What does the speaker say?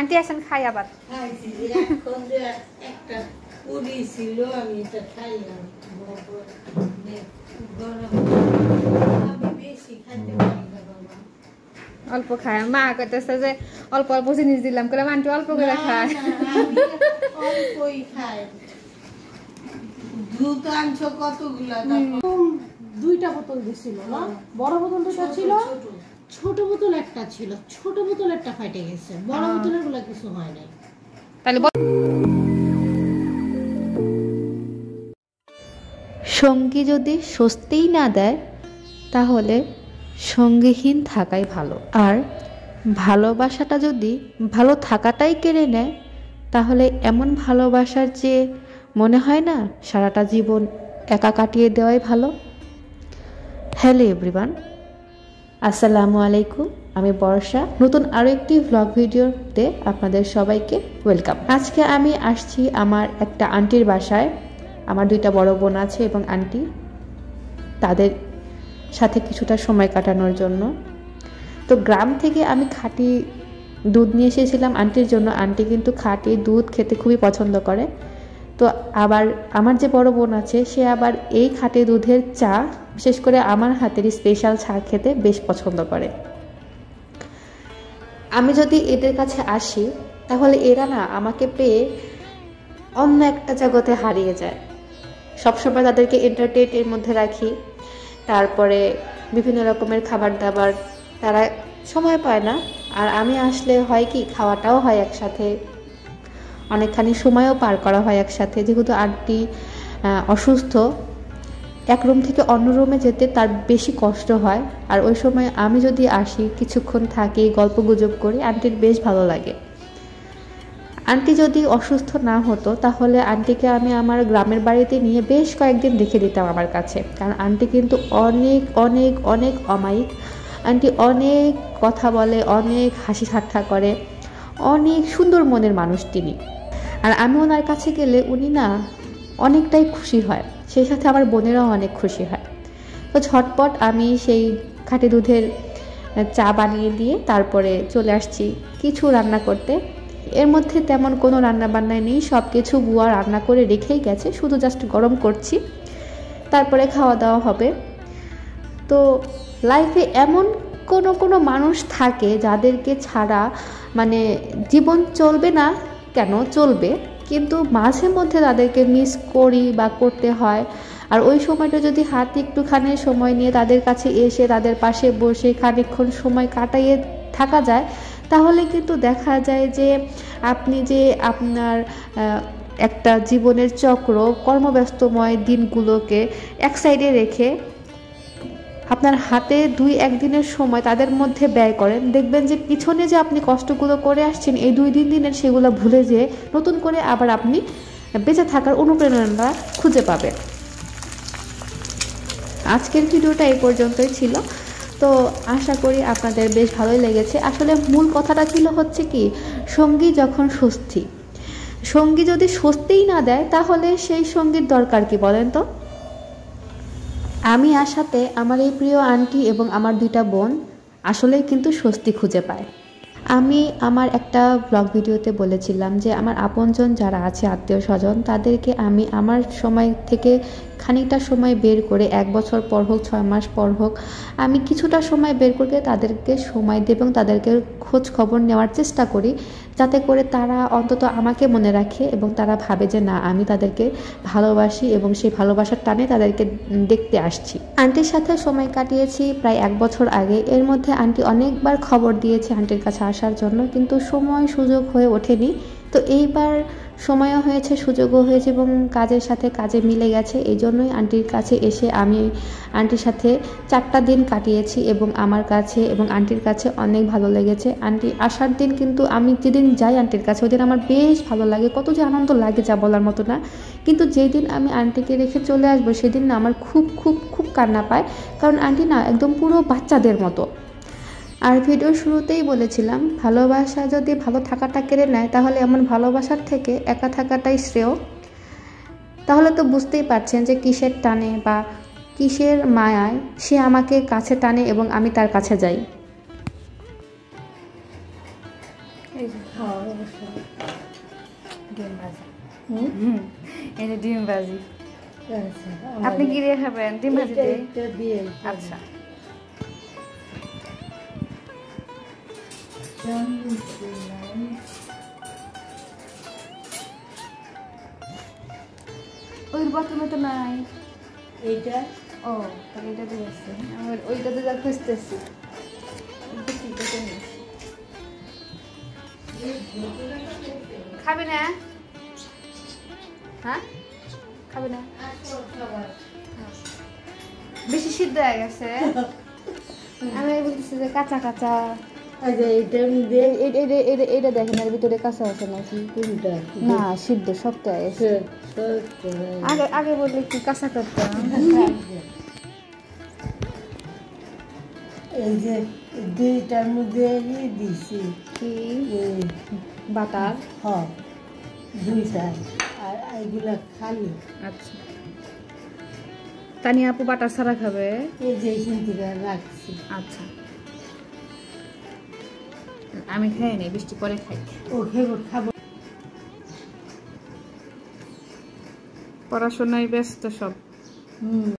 Aunty আসেন খাই আবার। অল্প খায়, মা কইতেছে যে অল্প অল্প জিনিস দিলাম, করে আন্টি অল্প করে খায়। অল্পই খায়। দুধ আনছো কতগুলা? দুইটা বোতল দিছিল না, বড় বোতল দুটো ছিল, ছোট বোতল একটা ছিল, ছোট বোতল একটা ফাটে গেছে, বড় বোতলের গুলা কিছু হয় নাই। তাহলে সঙ্গী যদি স্বস্তিই না দেয় তাহলে সঙ্গীহীন থাকাই ভালো। আর ভালোবাসাটা যদি ভালো থাকাটাই কেড়ে নেয় তাহলে এমন ভালোবাসার যে মনে হয় না সারাটা জীবন একা কাটিয়ে দেওয়াই ভালো। হ্যালো এভরিওয়ান, আসসালামু আলাইকুম। আমি বর্ষা, নতুন আরও একটি ভ্লগ ভিডিওতে আপনাদের সবাইকে ওয়েলকাম। আজকে আমি আসছি আমার একটা আন্টির বাসায়। আমার দুইটা বড় বোন আছে এবং আন্টি, তাদের সাথে কিছুটা সময় কাটানোর জন্য। তো গ্রাম থেকে আমি খাঁটি দুধ নিয়ে এসেছিলাম আন্টির জন্য। আন্টি কিন্তু খাঁটি দুধ খেতে খুবই পছন্দ করে। তো আবার আমার যে বড় বোন আছে সে আবার এই খাঁটি দুধের চা, বিশেষ করে আমার হাতের স্পেশাল চা খেতে বেশ পছন্দ করে। আমি যদি এদের কাছে আসি তাহলে এরা না আমাকে পেয়ে অন্য একটা জগতে হারিয়ে যায়। সবসময় তাদেরকে এন্টারটেইনের মধ্যে রাখি, তারপরে বিভিন্ন রকমের খাবার দাবার, তারা সময় পায় না। আর আমি আসলে হয় কি, খাওয়াটাও হয় একসাথে, অনেকখানি সময়ও পার করা হয় একসাথে। যেহেতু আন্টি অসুস্থ, এক রুম থেকে অন্য রুমে যেতে তার বেশি কষ্ট হয়। আর ওই সময় আমি যদি আসি, কিছুক্ষণ থাকি, গল্প গুজব করি, আন্টির বেশ ভালো লাগে। আন্টি যদি অসুস্থ না হতো তাহলে আন্টিকে আমি আমার গ্রামের বাড়িতে নিয়ে বেশ কয়েকদিন রেখে দিতাম আমার কাছে। কারণ আন্টি কিন্তু অনেক অনেক অনেক অমায়িক। আন্টি অনেক কথা বলে, অনেক হাসি ঠাট্টা করে, অনেক সুন্দর মনের মানুষ তিনি। আর আমি ওনার কাছে গেলে উনি না অনেকটাই খুশি হয়, সেই সাথে আমার বোনেরাও অনেক খুশি হয়। তো ঝটপট আমি সেই খাঁটি দুধের চা বানিয়ে দিয়ে তারপরে চলে আসছি কিছু রান্না করতে। এর মধ্যে তেমন কোনো রান্না বান্নায় নেই, সব কিছু বুয়া রান্না করে রেখেই গেছে, শুধু জাস্ট গরম করছি, তারপরে খাওয়া দাওয়া হবে। তো লাইফে এমন কোনো মানুষ থাকে যাদেরকে ছাড়া মানে জীবন চলবে না, কেন চলবে, কিন্তু মাঝে মধ্যে তাদেরকে মিস করি বা করতে হয়। আর ওই সময়টা যদি হাতে একটুখানি সময় নিয়ে তাদের কাছে এসে তাদের পাশে বসে খানিকক্ষণ সময় কাটাইয়ে থাকা যায়, তাহলে কিন্তু দেখা যায় যে আপনি যে আপনার একটা জীবনের চক্র, কর্মব্যস্তময় দিনগুলোকে এক সাইডে রেখে আপনার হাতে 2-1 দিনের সময় তাদের মধ্যে ব্যয় করেন, দেখবেন যে পিছনে যে আপনি কষ্টগুলো করে আসছেন এই 2-3 দিনের, সেগুলো ভুলে যেয়ে নতুন করে আবার আপনি বেঁচে থাকার অনুপ্রেরণা খুঁজে পাবেন। আজকের ভিডিওটা এই পর্যন্তই ছিল। তো আশা করি আপনাদের বেশ ভালোই লেগেছে। আসলে মূল কথাটা ছিল হচ্ছে কি, সঙ্গী যখন স্বস্তি, সঙ্গী যদি স্বস্তিই না দেয় তাহলে সেই সঙ্গীর দরকার কি বলেন তো? আমি আশাতে আমার এই প্রিয় আন্টি এবং আমার 2টা বোন আসলেই কিন্তু স্বস্তি খুঁজে পায়। আমি আমার একটা ব্লগ ভিডিওতে বলেছিলাম যে আমার আপনজন যারা আছে, আত্মীয় স্বজন, তাদেরকে আমি আমার সময় থেকে খানিকটা সময় বের করে, 1 বছর পর হোক, 6 মাস পর হোক, আমি কিছুটা সময় বের করে তাদেরকে সময় দিই এবং তাদেরকে খোঁজ খবর নেওয়ার চেষ্টা করি, যাতে করে তারা অন্তত আমাকে মনে রাখে এবং তারা ভাবে যে না, আমি তাদেরকে ভালোবাসি এবং সেই ভালোবাসার টানে তাদেরকে দেখতে আসছি। আন্টির সাথে সময় কাটিয়েছি প্রায় 1 বছর আগে। এর মধ্যে আন্টি অনেকবার খবর দিয়েছে আন্টির কাছে আসার জন্য, কিন্তু সময় সুযোগ হয়ে ওঠেনি। তো এইবার সময়ও হয়েছে, সুযোগও হয়েছে এবং কাজের সাথে কাজে মিলে গেছে। এই জন্যই আন্টির কাছে এসে আমি আন্টির সাথে 4টা দিন কাটিয়েছি এবং আমার কাছে এবং আন্টির কাছে অনেক ভালো লেগেছে। আন্টি আসার দিন কিন্তু আমি যেদিন যাই আন্টির কাছে, ওই দিন আমার বেশ ভালো লাগে, কত যে আনন্দ লাগে যা বলার মতো না। কিন্তু যেই দিন আমি আন্টিকে রেখে চলে আসবো সেদিন না আমার খুব খুব খুব কান্না পায়, কারণ আন্টি না একদম পুরো বাচ্চাদের মতো। আর ভিডিওর শুরুতেই বলেছিলাম, ভালোবাসা যদি ভালো থাকাটা কেড়ে নেয় তাহলে এমন ভালোবাসার থেকে একা থাকাটাই শ্রেয়। তাহলে তো বুঝতেই পারছেন যে কিসের টানে বা কিসের মায়ায় সে আমাকে কাছে টানে এবং আমি তার কাছে যাই। এই যে হ্যাঁ অবশ্যই। ডিম ভাজি। হুম এই যে ডিম ভাজি। আচ্ছা আপনি কি দিয়ে খাবেন? ডিম ভাজি দিয়ে? এটা দিয়ে আচ্ছা। ওই বোতলে তো নাই। এইটা ও তাহলে এটা দিয়ে আছে। আমার ওইটাতে যা খুঁজতেছি। খাবি না? হ্যাঁ খাবি না? বেশি সিদ্ধ হয়ে গেছে। আমি বলতেছি যে কাঁচা কাঁচা। আচ্ছা এইটার মধ্যে এটা দেখেন এর ভিতরে কাঁচা আছে নাকি? কোনটা না সিদ্ধ শক্ত হয়ে গেছে। আগে আগে বললে কি কাঁচা করতাম। এই যে দুইটার মধ্যে দিছি কি এই বাটার? হ্যাঁ দুইটা আর এইগুলা খালি আচ্ছা। তানিয়া আপু বাটার ছাড়া খাবে? এই যে এখান থেকে রাখছি। আচ্ছা আমি খাই নি, বৃষ্টি পরে খাই। ও খাবো খাবো। পড়াশোনায় ব্যস্ত সব।